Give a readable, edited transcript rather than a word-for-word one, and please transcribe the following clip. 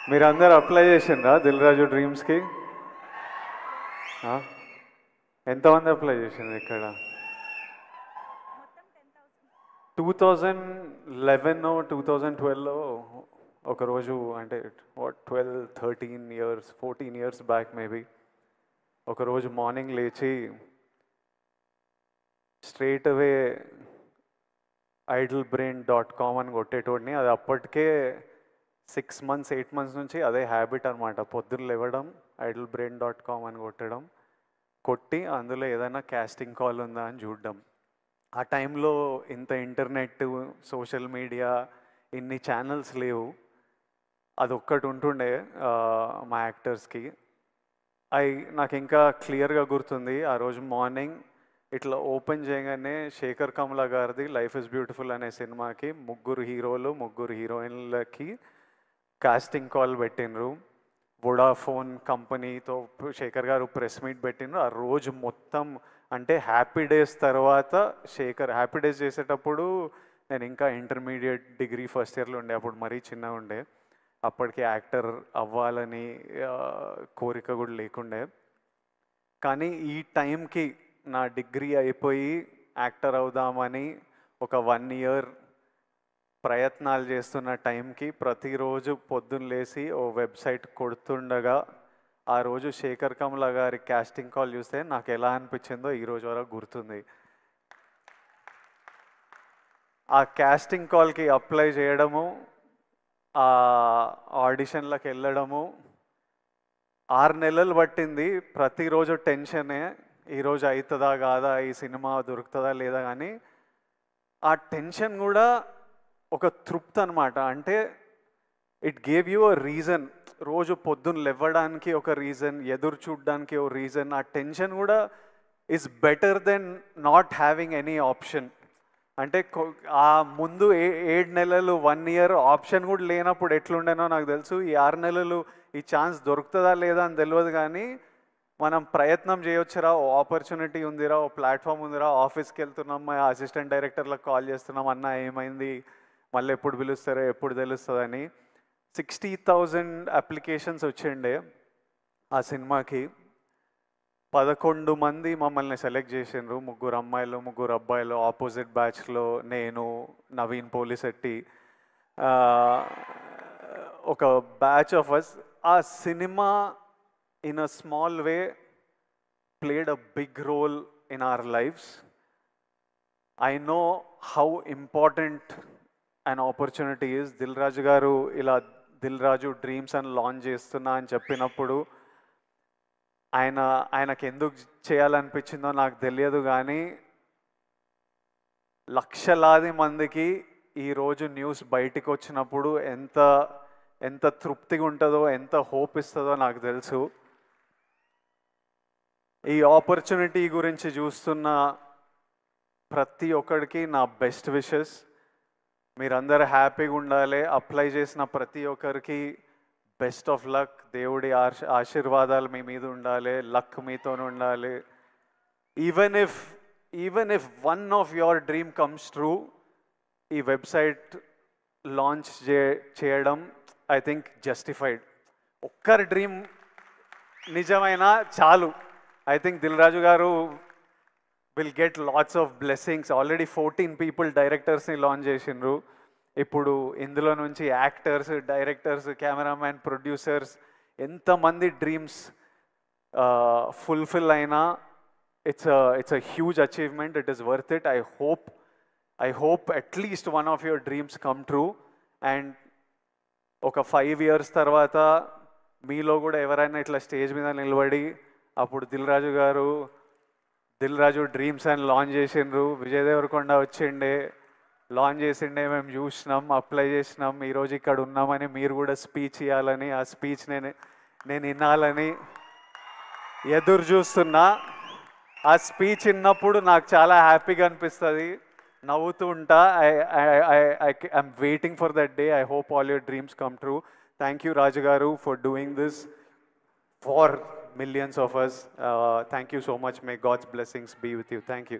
మీరందరూ అప్లై చేసిండ్రా దిల్ రాజు డ్రీమ్స్కి? ఎంతమంది అప్లై చేసిండ్రు ఇక్కడ? 2011 2012లో ఒకరోజు, అంటే 12 13 years 14 years బ్యాక్ మేబీ, ఒకరోజు మార్నింగ్ లేచి స్ట్రైట్ అవే idlebrain.com అని కొట్టేటోడిని. అది అప్పటికే 6 months 8 months నుంచి అదే హ్యాబిట్ అనమాట. పొద్దున్న లేవడం, idlebrain.com అని కొట్టి అందులో ఏదైనా కాస్టింగ్ కాల్ ఉందా అని చూడడం. ఆ టైంలో ఇంత ఇంటర్నెట్, సోషల్ మీడియా, ఇన్ని ఛానల్స్ లేవు. అదొక్కటి ఉంటుండే మా యాక్టర్స్కి. నాకు ఇంకా క్లియర్గా గుర్తుంది. ఆ రోజు మార్నింగ్ ఇట్లా ఓపెన్ చేయగానే శేఖర్ కమల గారిది లైఫ్ ఇస్ బ్యూటిఫుల్ అనే సినిమాకి 3 హీరోలు 3 హీరోయిన్లకి కాస్టింగ్ కాల్ పెట్టినరు. వొడాఫోన్ కంపెనీతో శేఖర్ గారు ప్రెస్ మీట్ పెట్టినరు. ఆ రోజు మొత్తం, అంటే హ్యాపీ డేస్ తర్వాత శేఖర్ హ్యాపీ డేస్ చేసేటప్పుడు నేను ఇంకా ఇంటర్మీడియట్ డిగ్రీ ఫస్ట్ ఇయర్లో ఉండే. అప్పుడు మరీ చిన్నగా ఉండే. అప్పటికి యాక్టర్ అవ్వాలని కోరిక కూడా లేకుండే. కానీ ఈ టైంకి నా డిగ్రీ అయిపోయి యాక్టర్ అవుదామని ఒక 1 year ప్రయత్నాలు చేస్తున్న టైంకి ప్రతిరోజు పొద్దున్న లేచి ఓ వెబ్సైట్ కొడుతుండగా ఆ రోజు శేఖర్ కమల గారి కాస్టింగ్ కాల్ చూస్తే నాకు ఎలా అనిపించిందో ఈరోజు వరకు గుర్తుంది. ఆ కాస్టింగ్ కాల్కి అప్లై చేయడము, ఆ ఆడిషన్లకు వెళ్ళడము 6 నెలలు పట్టింది. ప్రతిరోజు టెన్షనే, ఈరోజు అవుతుందా కాదా, ఈ సినిమా దొరుకుతుందా లేదా. కానీ ఆ టెన్షన్ కూడా ఒక తృప్తి అనమాట. అంటే it gave you a reason. రోజు పొద్దున్న లేవడానికి ఒక రీజన్, ఎదురు చూడడానికి ఒక రీజన్. ఆ టెన్షన్ కూడా is better than not having any option. అంటే ఆ ముందు 7 నెలలు 1 year ఆప్షన్ కూడా లేనప్పుడు ఎట్లుండేనో నాకు తెలుసు. ఈ 6 నెలలు ఈ ఛాన్స్ దొరుకుతుందా లేదా అని తెలియదు, కానీ మనం ప్రయత్నం చేయొచ్చురా, ఓ ఆపర్చునిటీ ఉందిరా, ఓ ప్లాట్ఫామ్ ఉందిరా, ఆఫీస్కి వెళ్తున్నాం, మా అసిస్టెంట్ డైరెక్టర్లకు కాల్ చేస్తున్నాం, అన్న ఏమైంది, మళ్ళీ ఎప్పుడు పిలుస్తారో ఎప్పుడు తెలుస్తుందని. 60,000 అప్లికేషన్స్ వచ్చిండే ఆ సినిమాకి. 11 మంది మమ్మల్ని సెలెక్ట్ చేసిండ్రు. 3 అమ్మాయిలు 3 అబ్బాయిలు. ఆపోజిట్ బ్యాచ్లో నేను, నవీన్ పోలిశెట్టి, ఒక బ్యాచ్ ఆఫ్ అస్. ఆ cinema in a small way played a big role in our lives. I know how important an opportunity is. Dil Raju గారు ఇలా దిల్ రాజు డ్రీమ్స్ అని లాంచ్ చేస్తున్నా అని చెప్పినప్పుడు ఆయనకు ఎందుకు చేయాలనిపించిందో నాకు తెలియదు, కానీ లక్షలాది మందికి ఈరోజు న్యూస్ బయటికి వచ్చినప్పుడు ఎంత ఎంత తృప్తిగా ఉంటుందో, ఎంత హోప్ ఇస్తుందో నాకు తెలుసు. ఈ ఆపర్చునిటీ గురించి చూస్తున్న ప్రతి ఒక్కడికి నా బెస్ట్ విషెస్. మీరందరూ హ్యాపీగా ఉండాలి. అప్లై చేసిన ప్రతి ఒక్కరికి బెస్ట్ ఆఫ్ లక్. దేవుడి ఆశీర్వాదాలు మీ మీద ఉండాలి, లక్ మీతో ఉండాలి. Even if one of your dream comes true, ఈ వెబ్సైట్ లాంచ్ చేయడం ఐ థింక్ జస్టిఫైడ్. ఒక్కరి డ్రీమ్ నిజమైనా చాలు. I think Dil Raju garu will get lots of blessings. Already 14 people directors ni launch చేసిండ్రు. ఇప్పుడు ఇందులో నుంచి యాక్టర్స్, డైరెక్టర్స్, కెమెరామ్యాన్, ప్రొడ్యూసర్స్ ఎంతమంది డ్రీమ్స్ ఫుల్ఫిల్ అయినా it's a huge achievement. It is worth it. I hope at least one of your dreams come true. And ఒక 5 years తర్వాత మీలో కూడా ఎవరైనా ఇట్లా స్టేజ్ మీద నిలబడి అప్పుడు దిల్ రాజు డ్రీమ్స్ అని లాంచ్ చేసిండ్రు, విజయ్ దేవరకొండ వచ్చిండే, లాంచ్ చేసిండే, మేము చూసినాం, అప్లై చేసినాం, ఈరోజు ఇక్కడ ఉన్నామని మీరు కూడా స్పీచ్ ఇవ్వాలని, ఆ స్పీచ్ నేను వినాలని ఎదురు చూస్తున్నా. ఆ స్పీచ్ విన్నప్పుడు నాకు చాలా హ్యాపీగా అనిపిస్తుంది, నవ్వుతూ ఉంటా. I'm waiting for that day. I hope all your dreams come true. Thank you Raju గారు for doing this for millions of us. Thank you so much. May God's blessings be with you. Thank you.